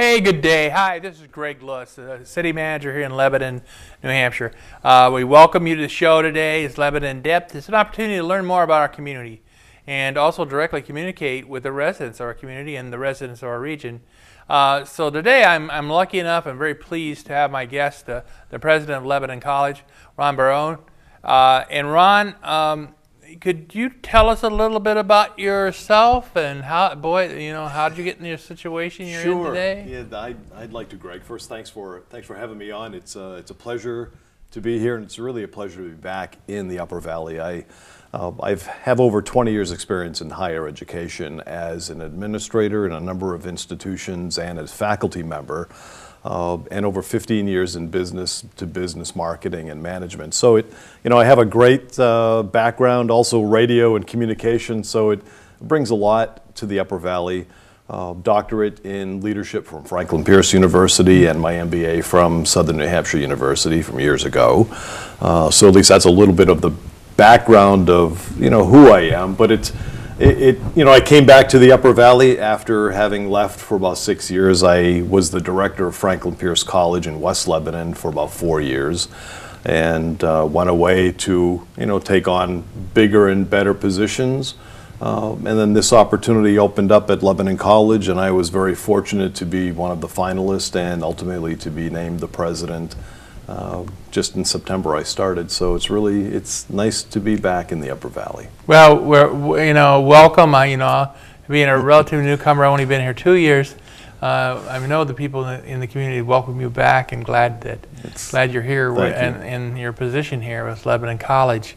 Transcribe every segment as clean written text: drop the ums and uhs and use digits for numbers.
Hey, good day. Hi, this is Greg Luss, City Manager here in Lebanon, New Hampshire. We welcome you to the show today. It's Lebanon in Depth. It's an opportunity to learn more about our community and also directly communicate with the residents of our community and the residents of our region. So today I'm lucky enough and very pleased to have my guest, the President of Lebanon College, Ron Barone. And Ron, could you tell us a little bit about yourself and how did you get in the situation you're in today? Yeah, I'd like to, Greg. First, thanks for having me on. It's a pleasure to be here, and it's really a pleasure to be back in the Upper Valley. I have over 20 years experience in higher education as an administrator in a number of institutions and as faculty member, and over 15 years in business-to-business marketing and management. So I have a great background, also radio and communication, so it brings a lot to the Upper Valley. Doctorate in leadership from Franklin Pierce University and my MBA from Southern New Hampshire University from years ago. So at least that's a little bit of the background of who I am, but I came back to the Upper Valley after having left for about 6 years. I was the director of Franklin Pierce College in West Lebanon for about 4 years, and went away to take on bigger and better positions. And then this opportunity opened up at Lebanon College, and I was very fortunate to be one of the finalists and ultimately to be named the president. Just in September I started, so it's nice to be back in the Upper Valley. Well, welcome. Being a relative newcomer, I've only been here 2 years. I know the people in the community welcome you back, and glad you're here in your position here with Lebanon College.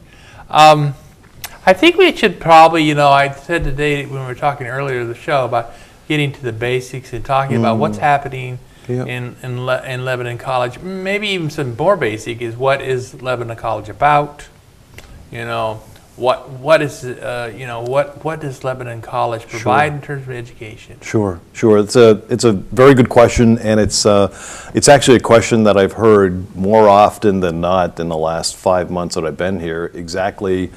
I think we should probably, I said today when we were talking earlier in the show about getting to the basics and talking about what's happening. Yep. In Lebanon College. Maybe even some more basic is, what is Lebanon College about? What does Lebanon College provide in terms of education? Sure. It's a very good question, and it's actually a question that I've heard more often than not in the last 5 months that I've been here. Exactly,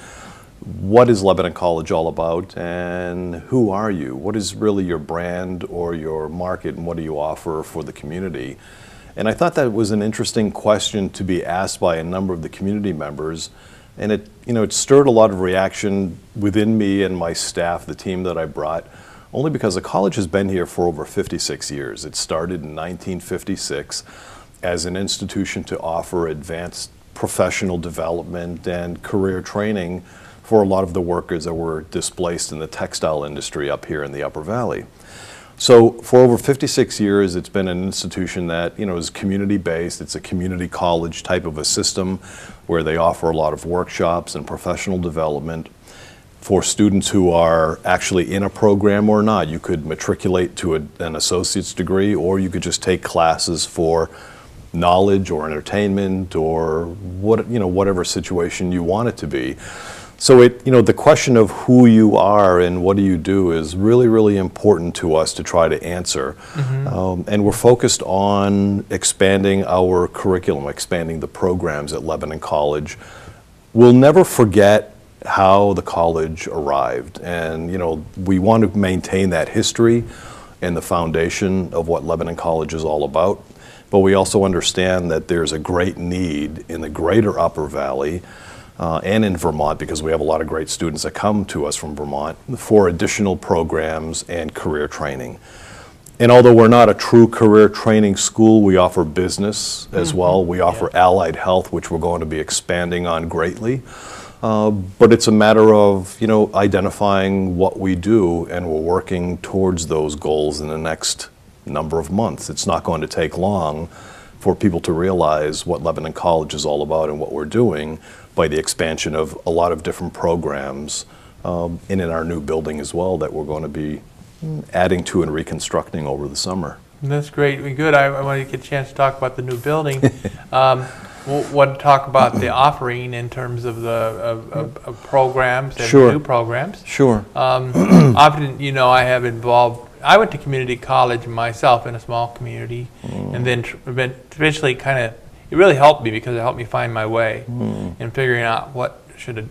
what is Lebanon College all about, and who are you? What is really your brand or your market, and what do you offer for the community? And I thought that was an interesting question to be asked by a number of the community members, and it stirred a lot of reaction within me and my staff, the team that I brought, only because the college has been here for over 56 years. It started in 1956 as an institution to offer advanced professional development and career training for a lot of the workers that were displaced in the textile industry up here in the Upper Valley. So for over 56 years, it's been an institution that is community-based. It's a community college type of a system where they offer a lot of workshops and professional development for students who are actually in a program or not. You could matriculate to an associate's degree, or you could just take classes for knowledge or entertainment or whatever situation you want it to be. So the question of who you are and what do you do is really, really important to us to try to answer. And we're focused on expanding our curriculum, expanding the programs at Lebanon College. We'll never forget how the college arrived, and we want to maintain that history and the foundation of what Lebanon College is all about. But we also understand that there's a great need in the greater Upper Valley and in Vermont, because we have a lot of great students that come to us from Vermont, for additional programs and career training. And although we're not a true career training school, we offer business as well. We offer allied health, which we're going to be expanding on greatly. But it's a matter of identifying what we do, and we're working towards those goals in the next number of months. It's not going to take long for people to realize what Lebanon College is all about and what we're doing by the expansion of a lot of different programs and in our new building as well that we're going to be adding to and reconstructing over the summer. That's great. Good. I want to get a chance to talk about the new building. Want to talk about the offering in terms of the programs and new programs. Sure. Often, I have involved. I went to community college myself in a small community, and then eventually it really helped me because it helped me find my way in figuring out what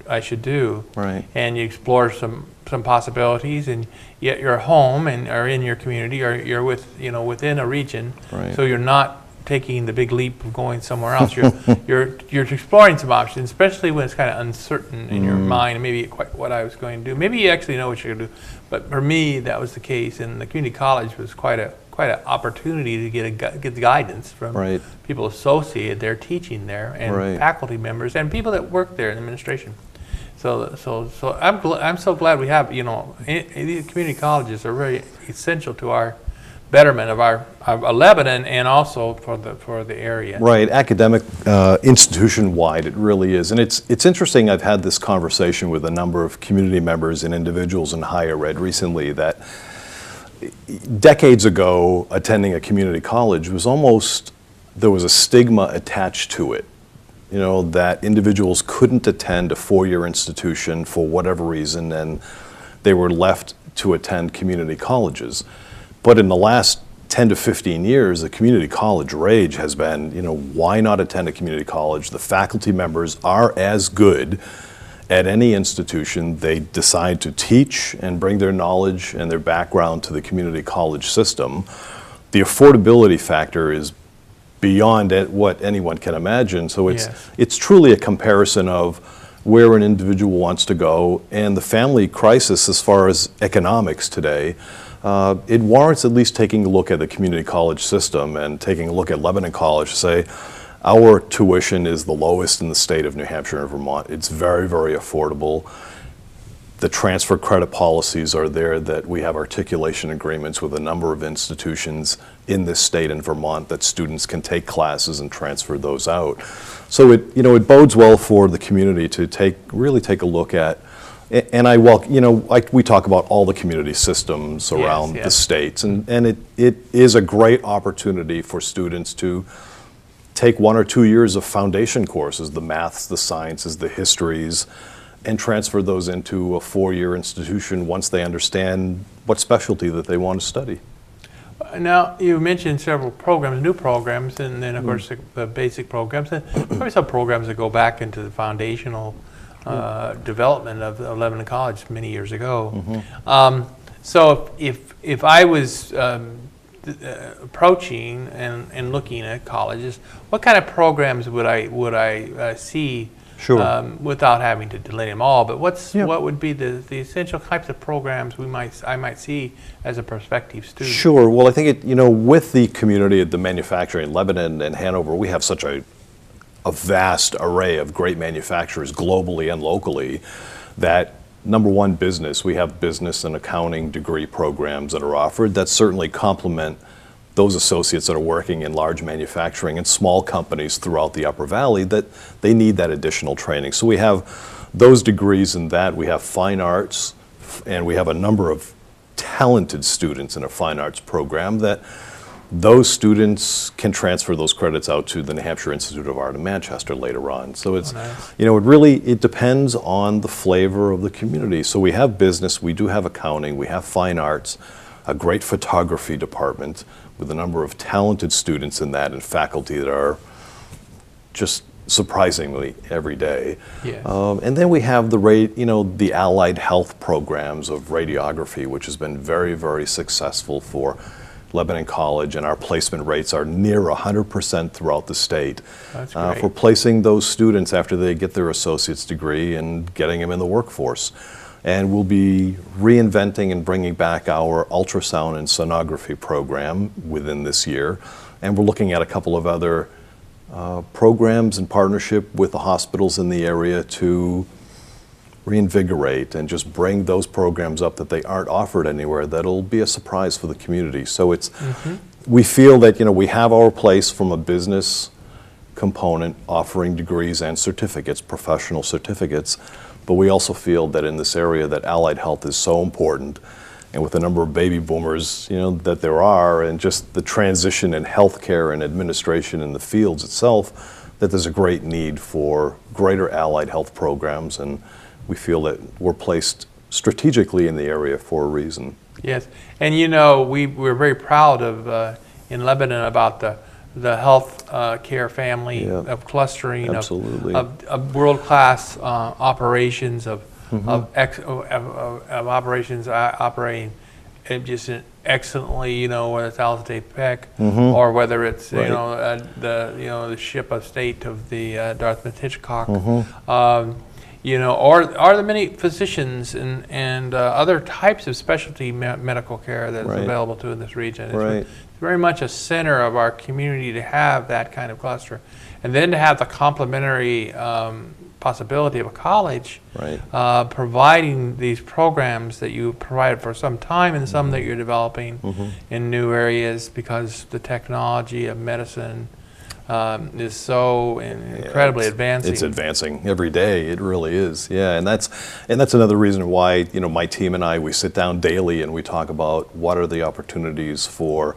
I should do. Right. And you explore some some possibilities, and yet you're home and are in your community, or you're within a region, Right. so you're not taking the big leap of going somewhere else. You're exploring some options, especially when it's kind of uncertain in your mind, maybe quite what I was going to do. Maybe you actually know what you're going to do, but for me that was the case, and the community college was quite an opportunity to get the guidance from Right. people associated there, teaching there, and Right. faculty members and people that work there in administration. So I'm so glad we have, these community colleges are very essential to our betterment of our Lebanon, and also for the area. Right, academic, institution-wide, it really is. And it's interesting, I've had this conversation with a number of community members and individuals in higher ed recently, that decades ago, attending a community college was almost, there was a stigma attached to it. That individuals couldn't attend a four-year institution for whatever reason, and they were left to attend community colleges. But in the last 10 to 15 years, the community college rage has been, why not attend a community college? The faculty members are as good at any institution. They decide to teach and bring their knowledge and their background to the community college system. The affordability factor is beyond what anyone can imagine. So it's truly a comparison of where an individual wants to go, and the family crisis as far as economics today. It warrants at least taking a look at the community college system and taking a look at Lebanon College to say, our tuition is the lowest in the state of New Hampshire and Vermont. It's very, very affordable. The transfer credit policies are there, that we have articulation agreements with a number of institutions in this state and Vermont that students can take classes and transfer those out. So it bodes well for the community to really take a look at. And we talk about all the community systems around the states, and it is a great opportunity for students to take 1 or 2 years of foundation courses, the maths, the sciences, the histories, and transfer those into a four-year institution once they understand what specialty that they want to study. Now, you mentioned several programs, new programs, and then of course the basic programs, and probably some programs that go back into the foundational development of Lebanon College many years ago. So if I was approaching and looking at colleges, what kind of programs would I see? Sure. Without having to delay them all, but what would be the essential types of programs I might see as a prospective student? Sure. Well, I think with the community at the manufacturing in Lebanon and Hanover, we have such a vast array of great manufacturers globally and locally that, number one, business. We have business and accounting degree programs that are offered that certainly complement those associates that are working in large manufacturing and small companies throughout the Upper Valley, that they need that additional training. So we have those degrees in that. We have fine arts, and we have a number of talented students in a fine arts program that those students can transfer those credits out to the New Hampshire Institute of Art in Manchester later on. So it's, it depends on the flavor of the community. So we have business, we do have accounting, we have fine arts, a great photography department with a number of talented students in that, and faculty that are just surprisingly every day. Yes. And then we have the allied health programs of radiography, which has been very, very successful for Lebanon College, and our placement rates are near 100% throughout the state. That's great. For placing those students after they get their associate's degree and getting them in the workforce. And we'll be reinventing and bringing back our ultrasound and sonography program within this year. And we're looking at a couple of other programs in partnership with the hospitals in the area to reinvigorate and just bring those programs up that they aren't offered anywhere. That'll be a surprise for the community. So it's, we feel that we have our place from a business component offering degrees and certificates, professional certificates. But we also feel that in this area that allied health is so important, and with the number of baby boomers that there are, and just the transition in healthcare and administration in the fields itself, that there's a great need for greater allied health programs, and we feel that we're placed strategically in the area for a reason. Yes, and we're very proud of in Lebanon about the health care family of clustering, Absolutely. of world-class operations of of operations operating just excellently, you know, whether it's Alice Day Peck or whether it's you know the ship of state of the Dartmouth Hitchcock, you know, or the many physicians and other types of specialty medical care that's available to in this region. It's very much a center of our community to have that kind of cluster, and then to have the complementary possibility of a college providing these programs that you provided for some time and some that you're developing in new areas, because the technology of medicine is so incredibly advancing. It's advancing every day. It really is. Yeah, and that's another reason why, you know, my team and I, we sit down daily and we talk about what are the opportunities for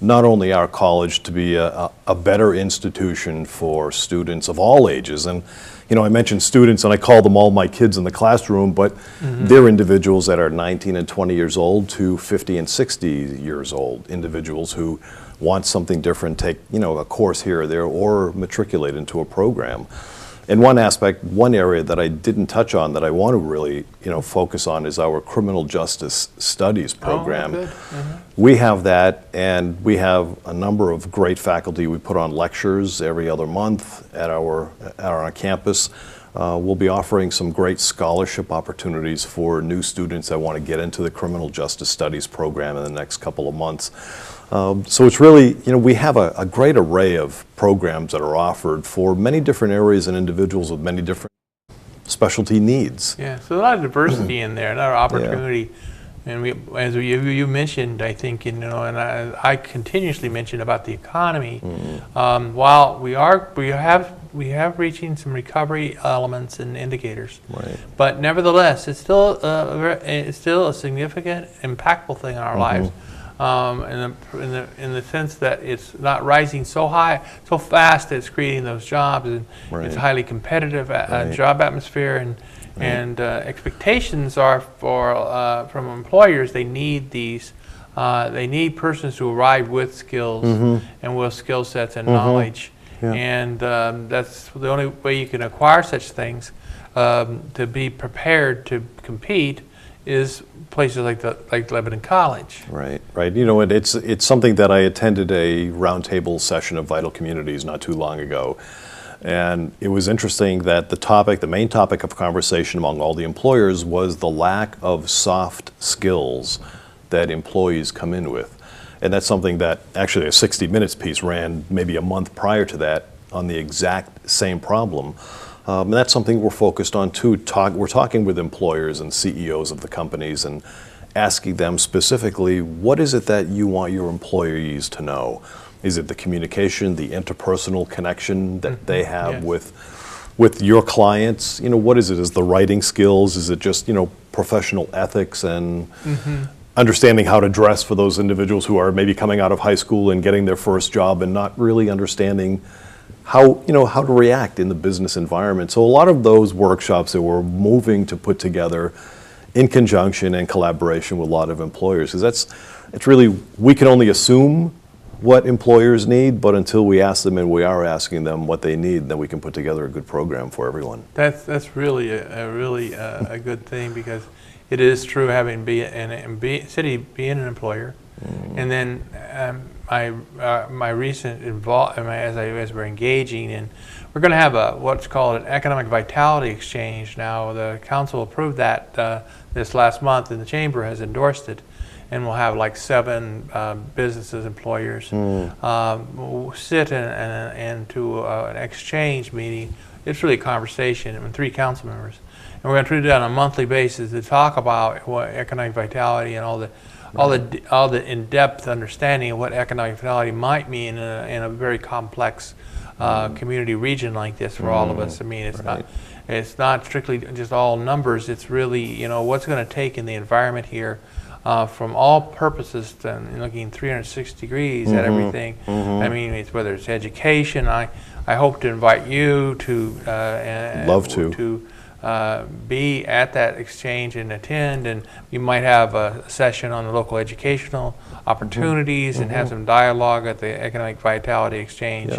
not only our college to be a better institution for students of all ages. And you know, I mentioned students, and I call them all my kids in the classroom, but they're individuals that are 19 and 20 years old to 50 and 60 years old, individuals who want something different, take, you know, a course here or there, or matriculate into a program. And one area that I didn't touch on that I want to really, you know, focus on is our criminal justice studies program. We have that, and we have a number of great faculty. We put on lectures every other month at our campus. We'll be offering some great scholarship opportunities for new students that want to get into the criminal justice studies program in the next couple of months. So it's really, you know, we have a great array of programs that are offered for many different areas and individuals with many different specialty needs. Yeah, so a lot of diversity in there, another opportunity. And as you mentioned, I think, you know, and I continuously mention about the economy. While we have reaching some recovery elements and indicators, but nevertheless, it's still a significant, impactful thing in our lives. In the sense that it's not rising so high, so fast that it's creating those jobs, and it's a highly competitive job atmosphere, and expectations are for from employers. They need these. They need persons to arrive with skills and with skill sets and knowledge, and that's the only way you can acquire such things. To be prepared to compete is places like Lebanon College. Right. You know, it's something that I attended a roundtable session of Vital Communities not too long ago, and it was interesting that the main topic of conversation among all the employers was the lack of soft skills that employees come in with, and that's something that actually a 60 Minutes piece ran maybe a month prior to that on the exact same problem. And that's something we're focused on too. We're talking with employers and CEOs of the companies and asking them specifically, what is it that you want your employees to know? Is it the communication, the interpersonal connection that they have with your clients? You know, what is it? Is the writing skills? Is it just, you know, professional ethics and understanding how to dress for those individuals who are maybe coming out of high school and getting their first job and not really understanding how to react in the business environment. So a lot of those workshops that we're moving to put together in conjunction and collaboration with a lot of employers, because it's really, we can only assume what employers need, but until we ask them, and we are asking them what they need, then we can put together a good program for everyone. That's really a good thing, because it is true, having city being an employer, and then my recent involvement as we're engaging, and we're going to have what's called an economic vitality exchange. Now the council approved that this last month, and the chamber has endorsed it, and we'll have like 7 businesses, employers sit and to an exchange meeting. It's really a conversation with 3 council members, and we're going to do that on a monthly basis to talk about what economic vitality and all the in-depth understanding of what economic vitality might mean in a very complex community region like this for all of us. I mean, it's not strictly just all numbers. It's really, you know, what's going to take in the environment here from all purposes, and looking 360 degrees at everything. I mean, whether it's education. I hope to invite you to be at that exchange and attend, and we might have a session on the local educational opportunities and have some dialogue at the Economic Vitality Exchange.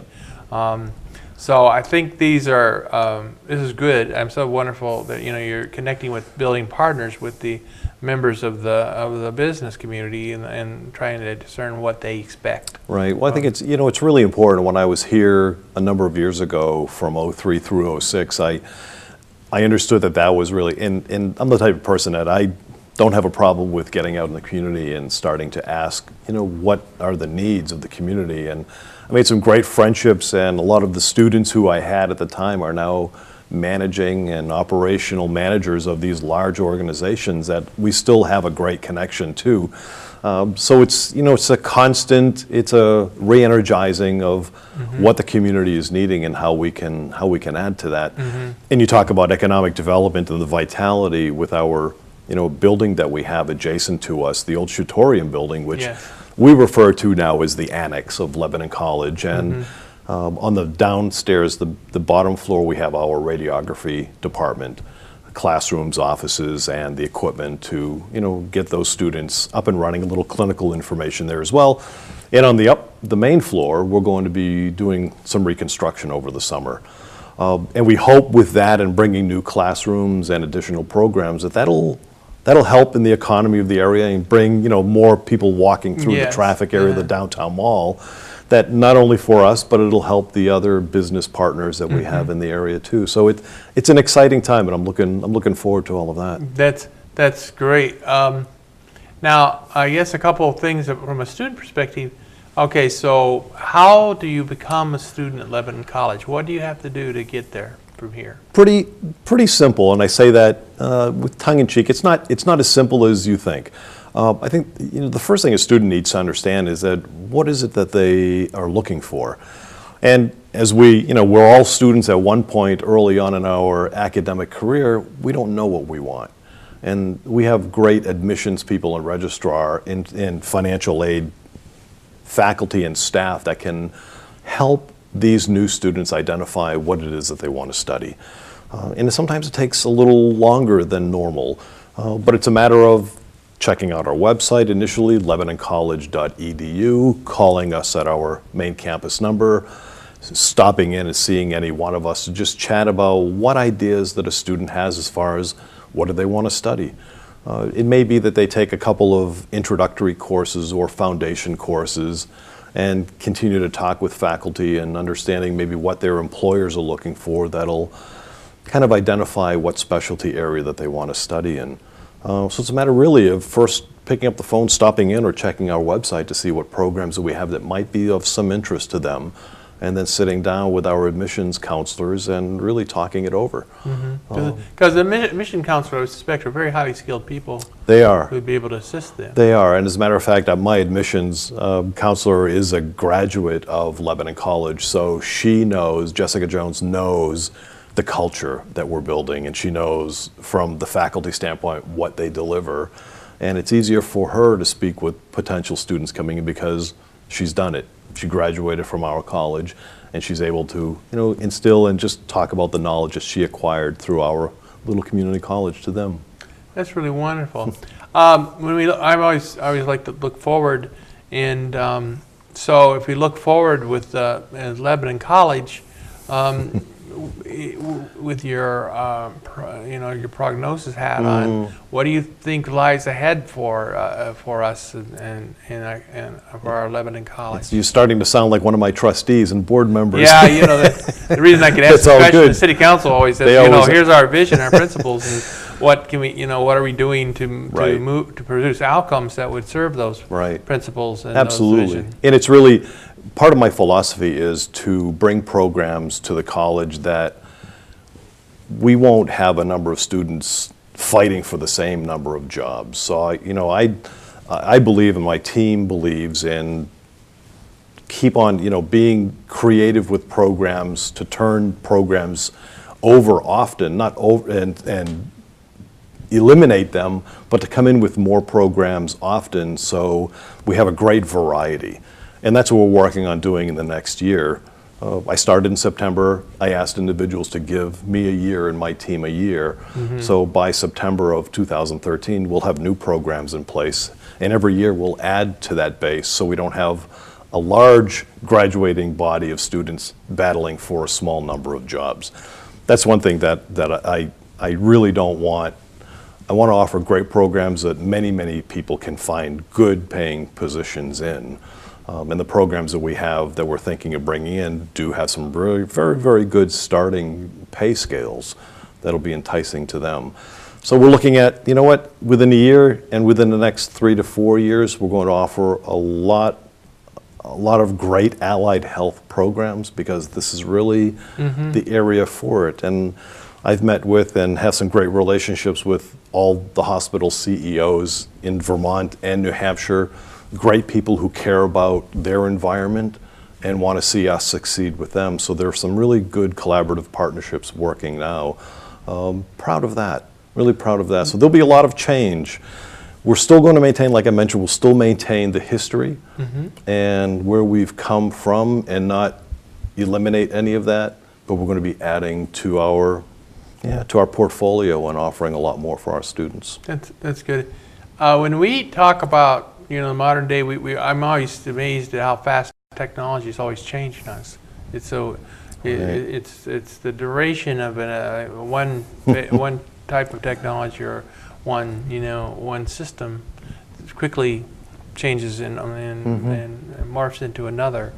So I think these are this is good. I'm so wonderful that you're connecting with building partners with the members of the business community and trying to discern what they expect. Right. Well, I think it's really important. When I was here a number of years ago, from '03 through '06, I understood that was really, and I'm the type of person that I don't have a problem with getting out in the community and starting to ask, what are the needs of the community. And I made some great friendships, and a lot of the students who I had at the time are now managing and operational managers of these large organizations that we still have a great connection to. So it's a constant, it's a re-energizing of what the community is needing and how we can add to that. And you talk about economic development and the vitality with our building that we have adjacent to us, the old Tutorium building, which we refer to now as the annex of Lebanon College. And on the downstairs, the bottom floor, we have our radiography department, classrooms, offices, and the equipment to get those students up and running, a little clinical information there as well. And on the main floor, we're going to be doing some reconstruction over the summer. And we hope with that and bringing new classrooms and additional programs that'll help in the economy of the area and bring more people walking through the traffic area of the downtown mall. That not only for us, but it'll help the other business partners that we have in the area too. So it's an exciting time, and I'm looking forward to all of that. That's great. Now, I guess a couple of things from a student perspective. Okay, so how do you become a student at Lebanon College? What do you have to do to get there from here? Pretty simple, and I say that with tongue in cheek. It's not as simple as you think. I think the first thing a student needs to understand is that what is it that they are looking for, and as we're all students at one point early on in our academic career, we don't know what we want, and we have great admissions people and registrar in financial aid faculty and staff that can help these new students identify what it is that they want to study. And sometimes it takes a little longer than normal, but it's a matter of checking out our website initially, LebanonCollege.edu, calling us at our main campus number, stopping in and seeing any one of us to just chat about what ideas that a student has as far as what do they want to study. It may be that they take a couple of introductory courses or foundation courses and continue to talk with faculty and understanding maybe what their employers are looking for that'll kind of identify what specialty area that they want to study in. So it's a matter really of first picking up the phone, stopping in, or checking our website to see what programs that we have that might be of some interest to them, and then sitting down with our admissions counselors and really talking it over. Because the admission counselors, I suspect, are very highly skilled people. They are. Who would be able to assist them. They are, and as a matter of fact, my admissions counselor is a graduate of Lebanon College, so Jessica Jones knows the culture that we're building, and she knows from the faculty standpoint what they deliver, and it's easier for her to speak with potential students coming in because she's done it. She graduated from our college, and she's able to instill and just talk about the knowledge that she acquired through our little community college to them. That's really wonderful. I always like to look forward, and so if we look forward with Lebanon College, with your your prognosis hat on, what do you think lies ahead for us and for our Lebanon College? You're starting to sound like one of my trustees and board members. Yeah, the reason I could ask the question, the city council always says, here's our vision, our principles, and what can we, what are we doing to produce outcomes that would serve those principles and absolutely. Those vision. And it's really part of my philosophy is to bring programs to the college that we won't have a number of students fighting for the same number of jobs. So I believe, and my team believes in, keep on being creative with programs to turn programs over often, not over and eliminate them, but to come in with more programs often so we have a great variety. And that's what we're working on doing in the next year. I started in September. I asked individuals to give me a year and my team a year. So by September of 2013, we'll have new programs in place. And every year we'll add to that base so we don't have a large graduating body of students battling for a small number of jobs. That's one thing that I really don't want. I want to offer great programs that many people can find good paying positions in. And the programs that we have that we're thinking of bringing in do have some very good starting pay scales that'll be enticing to them. So we're looking at, you know what, within a year and within the next 3 to 4 years, we're going to offer a lot of great allied health programs, because this is really the area for it. And I've met with and have some great relationships with all the hospital CEOs in Vermont and New Hampshire, great people who care about their environment and want to see us succeed with them. So there are some really good collaborative partnerships working now. Proud of that, really proud of that. So there'll be a lot of change. We're still going to maintain, like I mentioned, we'll still maintain the history and where we've come from and not eliminate any of that, but we're going to be adding to our portfolio and offering a lot more for our students. That's good. When we talk about, the modern day, I'm always amazed at how fast technology is always changing us. It's so it's the duration of one type of technology or one system quickly changes and morphs into another.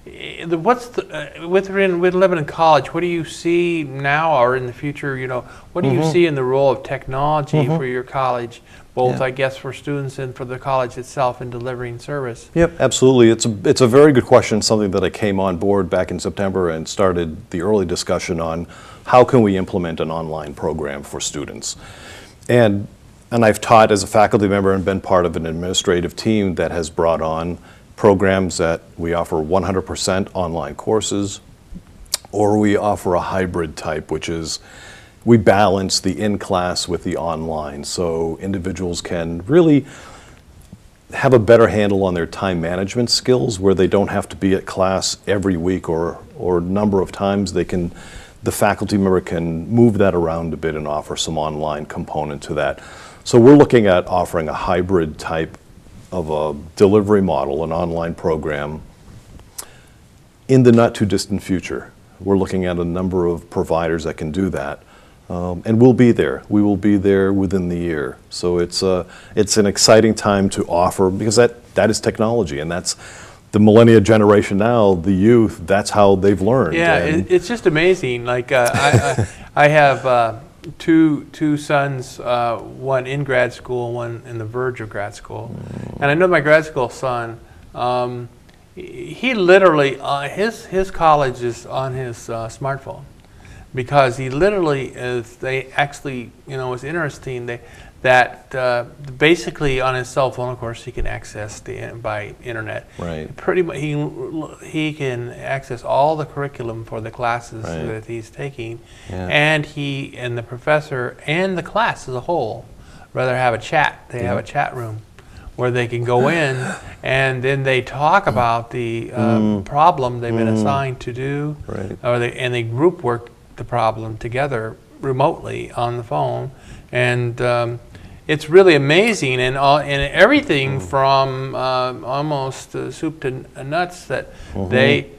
With Lebanon College, what do you see now or in the future? What do you see in the role of technology for your college, both I guess for students and for the college itself in delivering service? Yep, absolutely. It's a very good question. Something that I came on board back in September and started the early discussion on how can we implement an online program for students, and I've taught as a faculty member and been part of an administrative team that has brought on programs that we offer 100% online courses, or we offer a hybrid type, which is we balance the in-class with the online, so individuals can really have a better handle on their time management skills, where they don't have to be at class every week or a number of times. The faculty member can move that around a bit and offer some online component to that. So we're looking at offering a hybrid type of a delivery model, an online program, in the not too distant future. We're looking at a number of providers that can do that, and we'll be there. We will be there within the year. So it's an exciting time to offer, because that is technology, and that's the millennial generation now, the youth. That's how they've learned. Yeah, it's just amazing. Like I have two sons, one in grad school, one in the verge of grad school. And I know my grad school son, he literally, his college is on his smartphone, because he literally they actually, it's interesting that basically on his cell phone, of course, he can access by internet. Right. Pretty much, he can access all the curriculum for the classes that he's taking, and he and the professor and the class as a whole rather have a chat. They have a chat room where they can go in and then they talk about the problem they've been assigned to do, and they group work the problem together remotely on the phone, and it's really amazing, and everything from almost soup to nuts that they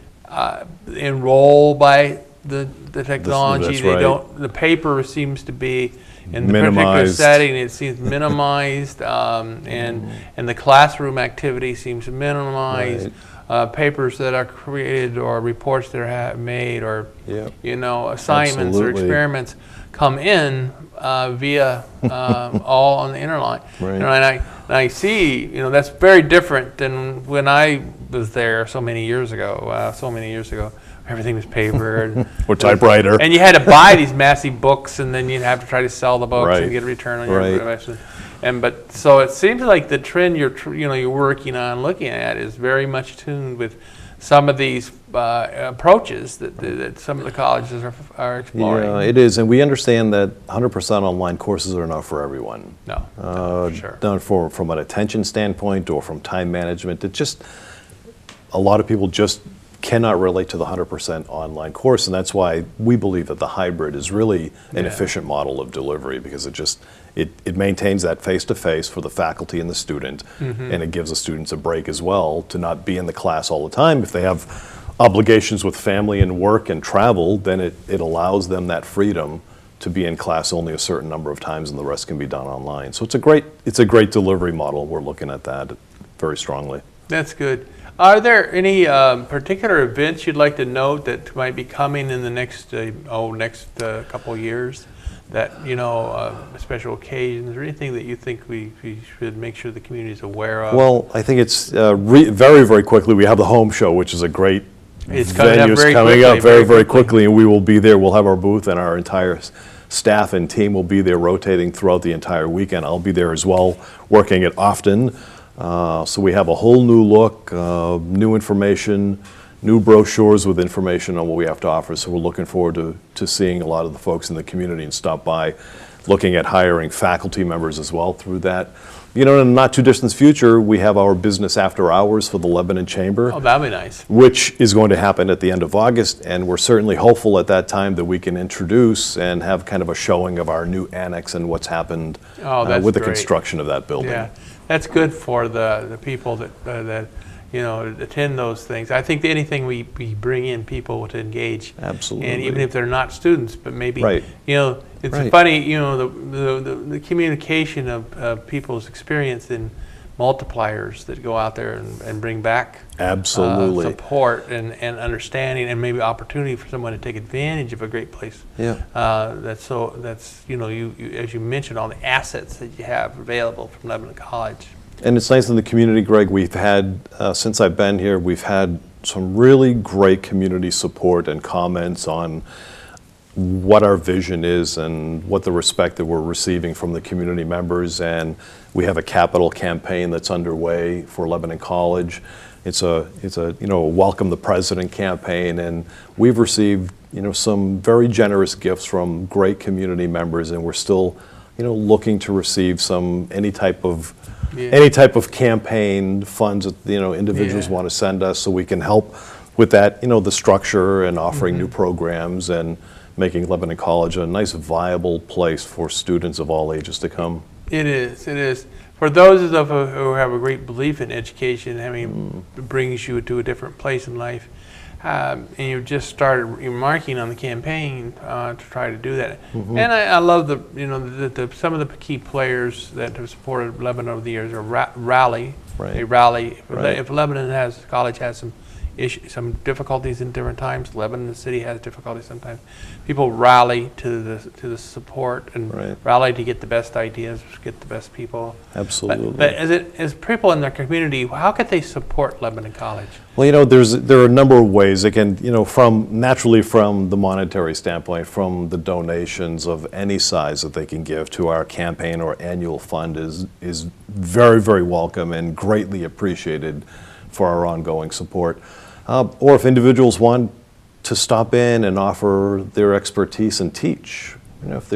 enroll by the technology. They don't. The paper seems to be in the particular setting. It seems minimized, and the classroom activity seems minimized. Papers that are created or reports that are made or assignments or experiments come in via all on the internet. And I see, that's very different than when I was there so many years ago. Everything was paper or typewriter, and you had to buy these massive books, and then you'd have to try to sell the books and get a return on your investment. But so it seems like the trend you're working on, looking at, is very much tuned with some of these approaches that some of the colleges are exploring. Yeah, it is, and we understand that 100% online courses are not for everyone. No, for sure. Not from an attention standpoint or from time management. It just, a lot of people just cannot relate to the 100% online course, and that's why we believe that the hybrid is really an efficient model of delivery, because it maintains that face-to-face for the faculty and the student, and it gives the students a break as well to not be in the class all the time. If they have obligations with family and work and travel, then it allows them that freedom to be in class only a certain number of times, and the rest can be done online. So it's a great delivery model. We're looking at that very strongly. That's good. Are there any particular events you'd like to note that might be coming in the next couple of years? That, special occasions or anything that you think we should make sure the community is aware of? Well, I think it's very, very quickly. We have the home show, which is a great venue. It's coming up very quickly, and we will be there. We'll have our booth, and our entire staff and team will be there rotating throughout the entire weekend. I'll be there as well, working it often. So we have a whole new look, new information, new brochures with information on what we have to offer. So we're looking forward to seeing a lot of the folks in the community and stop by, looking at hiring faculty members as well through that. In a not too distant future, we have our business after hours for the Lebanon Chamber. Oh, that'd be nice. Which is going to happen at the end of August, and we're certainly hopeful at that time that we can introduce and have kind of a showing of our new annex and what's happened with the construction of that building. Yeah, that's good for the people that attend those things. I think that anything we bring in people to engage. Absolutely. And even if they're not students, but maybe, it's Right. funny, the communication of people's experience in multipliers that go out there and bring back Absolutely. Support and understanding and maybe opportunity for someone to take advantage of a great place. Yeah. That's you as you mentioned, all the assets that you have available from Lebanon College. And it's nice in the community, Greg. We've had, since I've been here, we've had some really great community support and comments on what our vision is and what the respect that we're receiving from the community members. And we have a capital campaign that's underway for Lebanon College. It's a Welcome the President campaign, and we've received some very generous gifts from great community members, and we're still looking to receive any type of campaign funds that individuals want to send us, so we can help with that, the structure and offering new programs and making Lebanon College a nice, viable place for students of all ages to come. It is. For those of us who have a great belief in education, it brings you to a different place in life. And you've just started remarking on the campaign to try to do that. And I love some of the key players that have supported Lebanon over the years are rally. Right. They rally. Right. If Lebanon College has some difficulties in different times, Lebanon City has difficulties sometimes, people rally to the support and rally to get the best ideas, get the best people. Absolutely. But as people in their community, how could they support Lebanon College? Well, there are a number of ways. They can, naturally from the monetary standpoint, from the donations of any size that they can give to our campaign or annual fund is very, very welcome and greatly appreciated for our ongoing support. Or if individuals want to stop in and offer their expertise and teach, if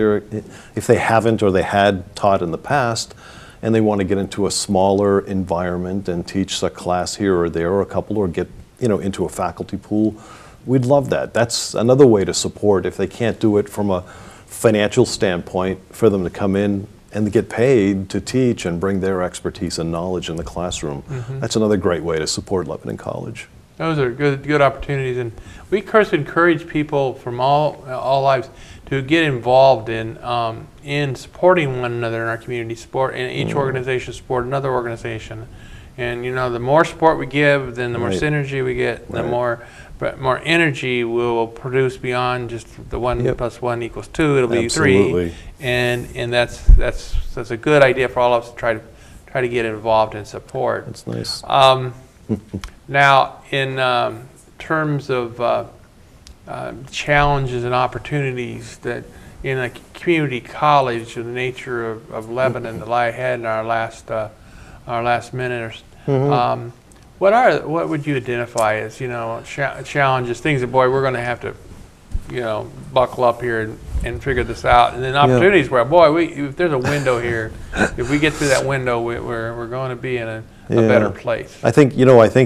they haven't or they had taught in the past, and they want to get into a smaller environment and teach a class here or there or a couple, or get into a faculty pool, we'd love that. That's another way to support. If they can't do it from a financial standpoint, for them to come in and get paid to teach and bring their expertise and knowledge in the classroom. That's another great way to support Lebanon College. Those are good opportunities, and we of course encourage people from all lives to get involved in supporting one another in our community. Support, and each organization support another organization, and the more support we give, then the more synergy we get, the more energy we'll produce beyond just the 1 + 1 = 2. It'll be 3, and that's a good idea for all of us to try to get involved and support. That's nice. Now, in terms of challenges and opportunities that in a community college, the nature of Lebanon that lie ahead in our last minute, what would you identify as challenges, things that we're going to have to buckle up here and figure this out. And then opportunities where, boy, if there's a window here, if we get through that window, we're going to be in a better place. I think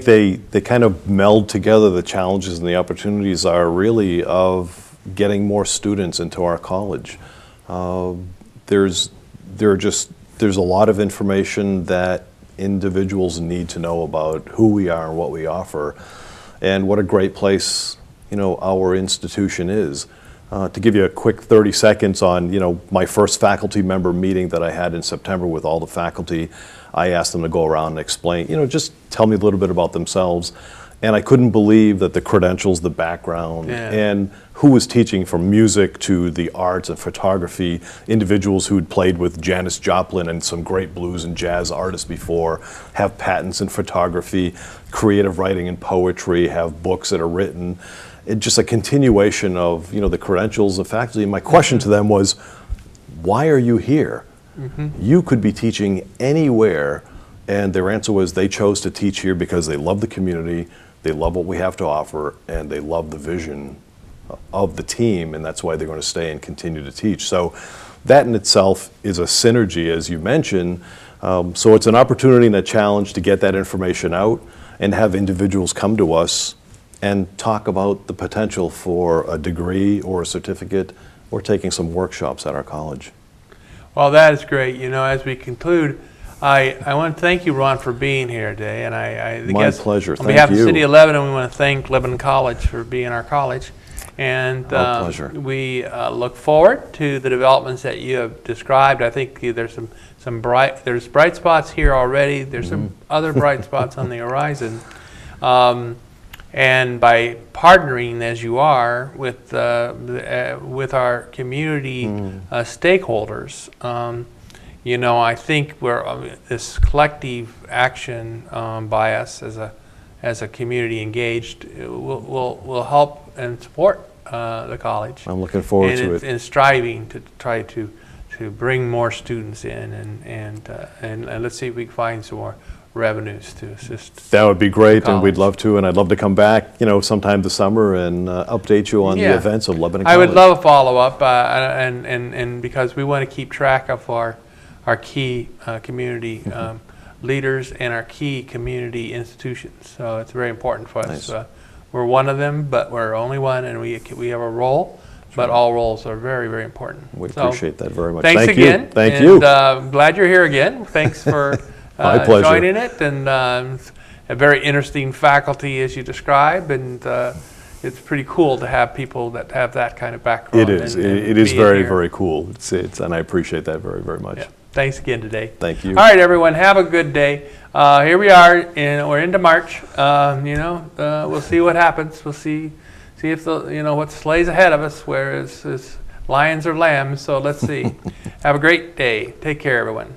they kind of meld together. The challenges and the opportunities are really of getting more students into our college. There's a lot of information that individuals need to know about who we are and what we offer, and what a great place our institution is. To give you a quick 30 seconds on my first faculty member meeting that I had in September with all the faculty, I asked them to go around and explain, just tell me a little bit about themselves. And I couldn't believe that the credentials, the background, and who was teaching, from music to the arts and photography, individuals who'd played with Janis Joplin and some great blues and jazz artists before, have patents in photography, creative writing and poetry, have books that are written. It's just a continuation of the credentials of faculty. And my question to them was, why are you here? You could be teaching anywhere. And their answer was they chose to teach here because they love the community, they love what we have to offer, and they love the vision of the team, and that's why they're going to stay and continue to teach. So that in itself is a synergy, as you mentioned. So it's an opportunity and a challenge to get that information out and have individuals come to us and talk about the potential for a degree or a certificate or taking some workshops at our college. Well, that is great. As we conclude, I want to thank you, Ron, for being here today. And My pleasure. On behalf of the City of Lebanon, we want to thank Lebanon College for being our college. And Our pleasure. We look forward to the developments that you have described. I think there's there's bright spots here already. There's some other bright spots on the horizon. And by partnering as you are with our community stakeholders, I think this collective action by us as a community engaged will help and support the college. I'm looking forward to it. And striving to try to bring more students in and let's see if we can find some more revenues to assist. That would be great, and we'd love to, and I'd love to come back, sometime this summer and update you on the events of Lebanon College. I would love a follow-up, and because we want to keep track of our key community leaders and our key community institutions. So it's very important for us. Nice. We're one of them, but we're only one, and we have a role. But all roles are very, very important. We appreciate that very much. Thanks Thank again. You. Thank you. Glad you're here again. Thanks for My pleasure. joining it, and a very interesting faculty as you describe, and it's pretty cool to have people that have that kind of background. It is. It is very, very cool. And I appreciate that very, very much. Yeah. Thanks again today. Thank you. All right, everyone. Have a good day. Here we are, and we're into March. We'll see what happens. We'll see if what lays ahead of us, where is lions or lambs. So let's see. Have a great day. Take care, everyone.